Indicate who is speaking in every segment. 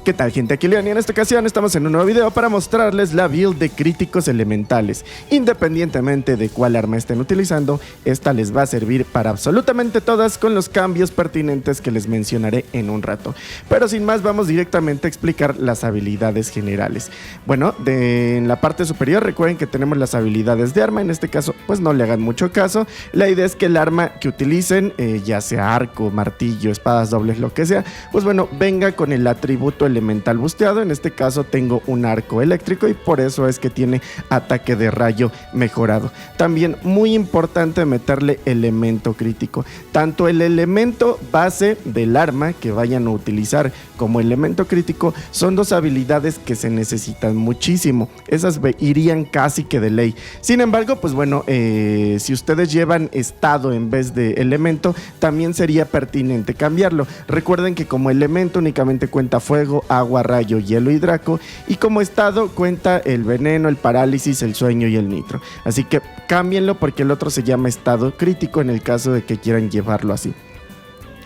Speaker 1: ¿Qué tal, gente? Aquí Leon, y en esta ocasión estamos en un nuevo video para mostrarles la build de críticos elementales. Independientemente de cuál arma estén utilizando, esta les va a servir para absolutamente todas con los cambios pertinentes que les mencionaré en un rato. Pero sin más, vamos directamente a explicar las habilidades generales. Bueno, en la parte superior recuerden que tenemos las habilidades de arma. En este caso, pues no le hagan mucho caso. La idea es que el arma que utilicen, ya sea arco, martillo, espadas dobles, lo que sea, pues bueno, venga con el atributo elemental busteado. En este caso tengo un arco eléctrico y por eso es que tiene ataque de rayo mejorado. También muy importante meterle elemento crítico. Tanto el elemento base del arma que vayan a utilizar como elemento crítico son dos habilidades que se necesitan muchísimo. Esas irían casi que de ley. Sin embargo, pues bueno, si ustedes llevan estado en vez de elemento, también sería pertinente cambiarlo. Recuerden que como elemento únicamente cuenta fuego, agua, rayo, hielo y draco, y como estado cuenta el veneno, el parálisis, el sueño y el nitro. Así que cámbienlo porque el otro se llama estado crítico en el caso de que quieran llevarlo así.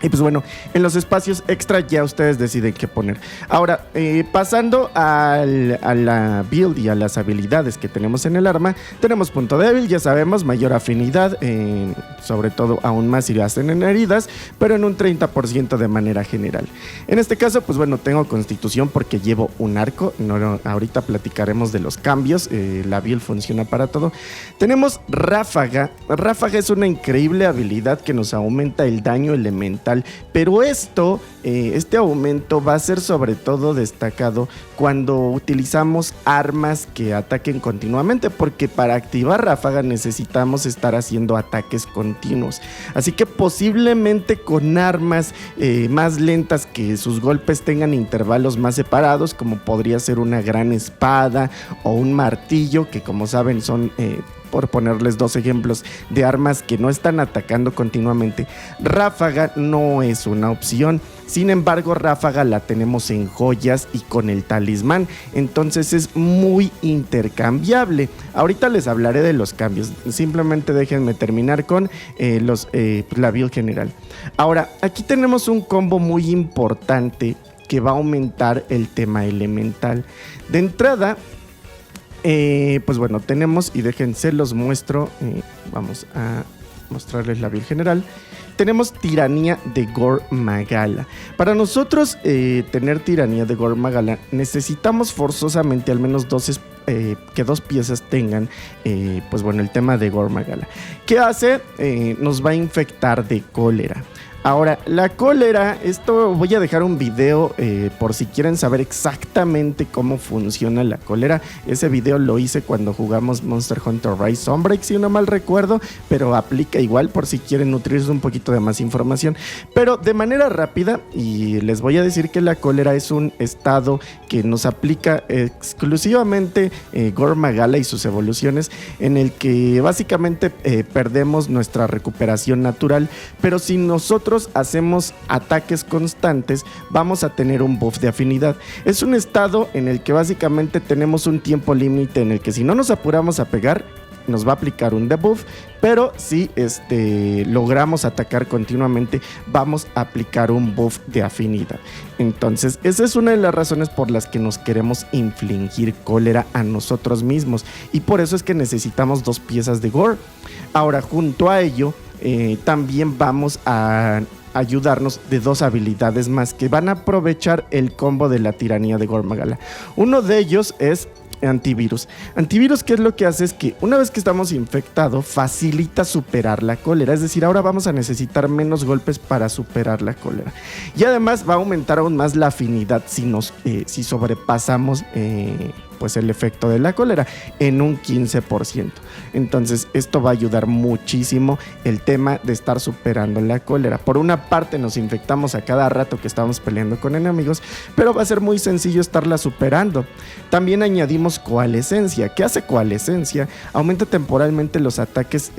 Speaker 1: Y pues bueno, en los espacios extra ya ustedes deciden qué poner. Ahora, pasando a la build y a las habilidades que tenemos en el arma, tenemos punto débil, ya sabemos, mayor afinidad, sobre todo aún más si lo hacen en heridas, pero en un 30% de manera general. En este caso, pues bueno, tengo constitución porque llevo un arco, ahorita platicaremos de los cambios, la build funciona para todo. Tenemos ráfaga. Ráfaga es una increíble habilidad que nos aumenta el daño elemental. Pero este aumento va a ser sobre todo destacado cuando utilizamos armas que ataquen continuamente, porque para activar ráfaga necesitamos estar haciendo ataques continuos. Así que posiblemente con armas más lentas que sus golpes tengan intervalos más separados, como podría ser una gran espada o un martillo, que como saben son... por ponerles dos ejemplos de armas que no están atacando continuamente, ráfaga no es una opción. Sin embargo, ráfaga la tenemos en joyas y con el talismán, entonces es muy intercambiable. Ahorita les hablaré de los cambios, simplemente déjenme terminar con la build general. Ahora, aquí tenemos un combo muy importante que va a aumentar el tema elemental. De entrada, pues bueno, tenemos, y déjense los muestro, vamos a mostrarles la build general. Tenemos tiranía de Gore Magala. Para nosotros tener tiranía de Gore Magala necesitamos forzosamente al menos que dos piezas tengan pues bueno, el tema de Gore Magala. ¿Qué hace? Nos va a infectar de cólera. Ahora, la cólera, esto voy a dejar un video por si quieren saber exactamente cómo funciona la cólera. Ese video lo hice cuando jugamos Monster Hunter Rise Sunbreak, si no mal recuerdo, pero aplica igual por si quieren nutrirse un poquito de más información. Pero de manera rápida, y les voy a decir que la cólera es un estado que nos aplica exclusivamente Gore Magala y sus evoluciones, en el que básicamente perdemos nuestra recuperación natural, pero si nosotros hacemos ataques constantes, vamos a tener un buff de afinidad. Es un estado en el que básicamente tenemos un tiempo límite en el que si no nos apuramos a pegar, nos va a aplicar un debuff, pero si logramos atacar continuamente, vamos a aplicar un buff de afinidad. Entonces, esa es una de las razones por las que nos queremos infligir cólera a nosotros mismos, y por eso es que necesitamos dos piezas de Gore. Ahora, junto a ello, también vamos a ayudarnos de dos habilidades más que van a aprovechar el combo de la tiranía de Gore Magala. Uno de ellos es antivirus. Antivirus, ¿qué es lo que hace? Es que una vez que estamos infectados, facilita superar la cólera. Es decir, ahora vamos a necesitar menos golpes para superar la cólera. Y además va a aumentar aún más la afinidad si sobrepasamos pues el efecto de la cólera en un 15%. Entonces esto va a ayudar muchísimo el tema de estar superando la cólera. Por una parte nos infectamos a cada rato que estamos peleando con enemigos, pero va a ser muy sencillo estarla superando. También añadimos coalescencia. ¿Qué hace coalescencia? Aumenta temporalmente los ataques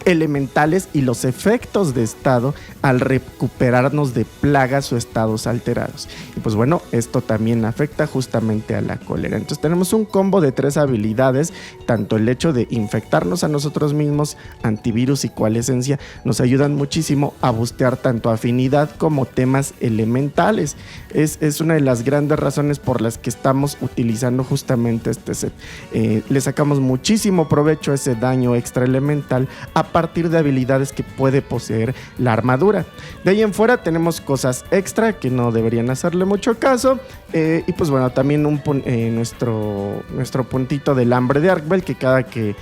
Speaker 1: elementales y los efectos de estado al recuperarnos de plagas o estados alterados. Y pues bueno, esto también afecta justamente a la cólera. Entonces tenemos un combo de 3 habilidades, tanto el hecho de infectarnos a nosotros mismos, antivirus y coalescencia, nos ayudan muchísimo a bustear tanto afinidad como temas elementales. Es una de las grandes razones por las que estamos utilizando justamente este set. Le sacamos muchísimo provecho a ese daño extra elemental a partir de habilidades que puede poseer la armadura. De ahí en fuera tenemos cosas extra que no deberían hacerle mucho caso, y pues bueno, también nuestro puntito del hambre de Arcbell, que cada que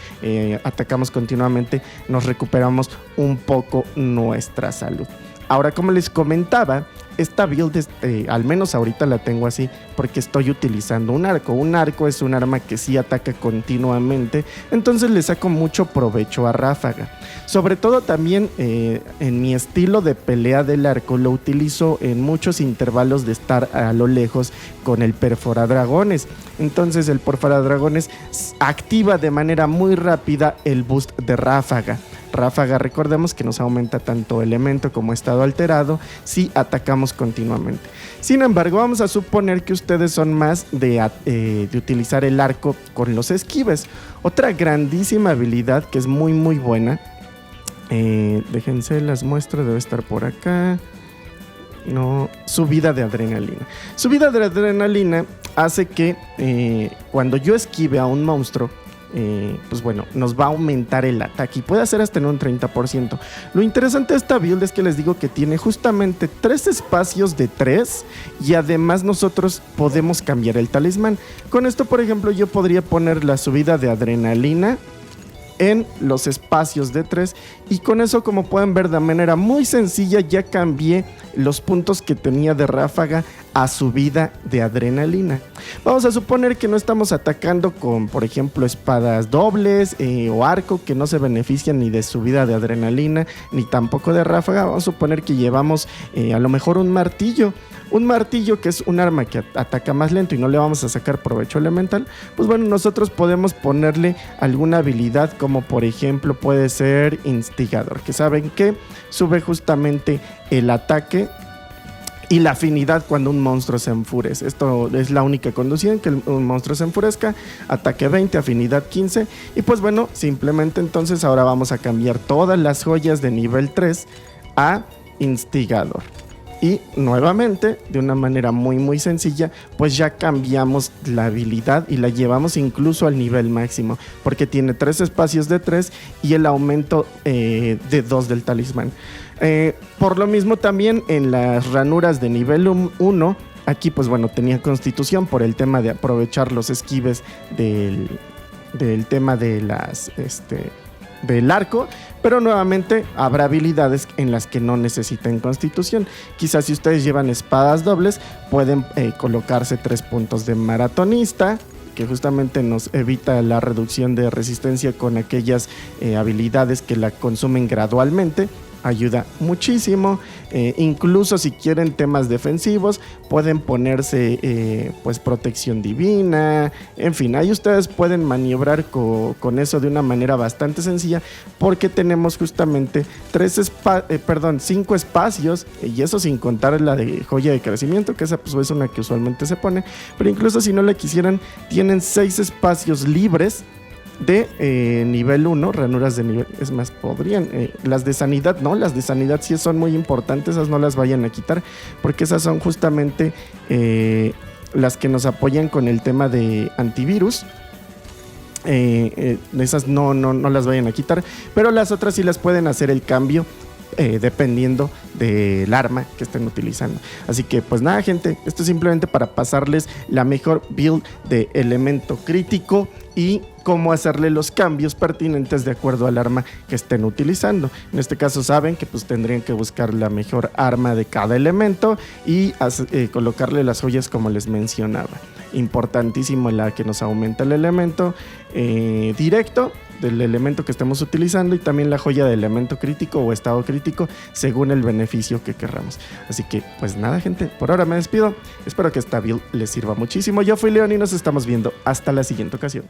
Speaker 1: atacamos continuamente nos recuperamos un poco nuestra salud. Ahora, como les comentaba, esta build, al menos ahorita la tengo así porque estoy utilizando un arco. Un arco es un arma que sí ataca continuamente, entonces le saco mucho provecho a ráfaga. Sobre todo también en mi estilo de pelea del arco lo utilizo en muchos intervalos de estar a lo lejos con el Perfora-Dragones. Entonces el Perfora-Dragones activa de manera muy rápida el boost de ráfaga. Ráfaga, recordemos que nos aumenta tanto elemento como estado alterado si atacamos continuamente. Sin embargo, vamos a suponer que ustedes son más de utilizar el arco con los esquives. Otra grandísima habilidad que es muy muy buena. Déjense las muestras, debe estar por acá. No, subida de adrenalina. Subida de adrenalina hace que cuando yo esquive a un monstruo, pues bueno, nos va a aumentar el ataque y puede hacer hasta en un 30%. Lo interesante de esta build es que les digo que tiene justamente 3 espacios de 3 y además nosotros podemos cambiar el talismán. Con esto, por ejemplo, yo podría poner la subida de adrenalina en los espacios de 3 y con eso, como pueden ver, de manera muy sencilla ya cambié los puntos que tenía de ráfaga a subida de adrenalina. Vamos a suponer que no estamos atacando con, por ejemplo, espadas dobles o arco, que no se benefician ni de subida de adrenalina ni tampoco de ráfaga. Vamos a suponer que llevamos a lo mejor un martillo. Un martillo, que es un arma que ataca más lento y no le vamos a sacar provecho elemental. Pues bueno, nosotros podemos ponerle alguna habilidad, como por ejemplo puede ser Instigador, que saben que sube justamente el ataque y la afinidad cuando un monstruo se enfurece. Esto es la única condición, que un monstruo se enfurezca. Ataque 20, afinidad 15. Y pues bueno, simplemente entonces ahora vamos a cambiar todas las joyas de nivel 3 a Instigador. Y nuevamente, de una manera muy muy sencilla, pues ya cambiamos la habilidad y la llevamos incluso al nivel máximo, porque tiene 3 espacios de 3 y el aumento de 2 del talismán. Por lo mismo también en las ranuras de nivel 1, aquí pues bueno, tenía constitución por el tema de aprovechar los esquives del tema de las del arco, pero nuevamente habrá habilidades en las que no necesiten constitución. Quizás si ustedes llevan espadas dobles, pueden colocarse 3 puntos de maratonista, que justamente nos evita la reducción de resistencia con aquellas habilidades que la consumen gradualmente. Ayuda muchísimo. Incluso si quieren temas defensivos, pueden ponerse pues protección divina. En fin, ahí ustedes pueden maniobrar con eso de una manera bastante sencilla, porque tenemos justamente 5 espacios, y eso sin contar la de joya de crecimiento, que esa pues es una que usualmente se pone. Pero incluso si no la quisieran, tienen 6 espacios libres de nivel 1, ranuras de nivel, es más, podrían, las de sanidad no, las de sanidad sí son muy importantes, esas no las vayan a quitar, porque esas son justamente las que nos apoyan con el tema de antivirus. Esas no las vayan a quitar, pero las otras sí las pueden hacer el cambio dependiendo del arma que estén utilizando. Así que pues nada, gente, esto es simplemente para pasarles la mejor build de elemento crítico y cómo hacerle los cambios pertinentes de acuerdo al arma que estén utilizando. En este caso saben que pues tendrían que buscar la mejor arma de cada elemento y colocarle las joyas como les mencionaba. Importantísimo la que nos aumenta el elemento directo del elemento que estemos utilizando, y también la joya de elemento crítico o estado crítico según el beneficio que querramos. Así que pues nada, gente, por ahora me despido. Espero que esta build les sirva muchísimo. Yo fui León y nos estamos viendo hasta la siguiente ocasión.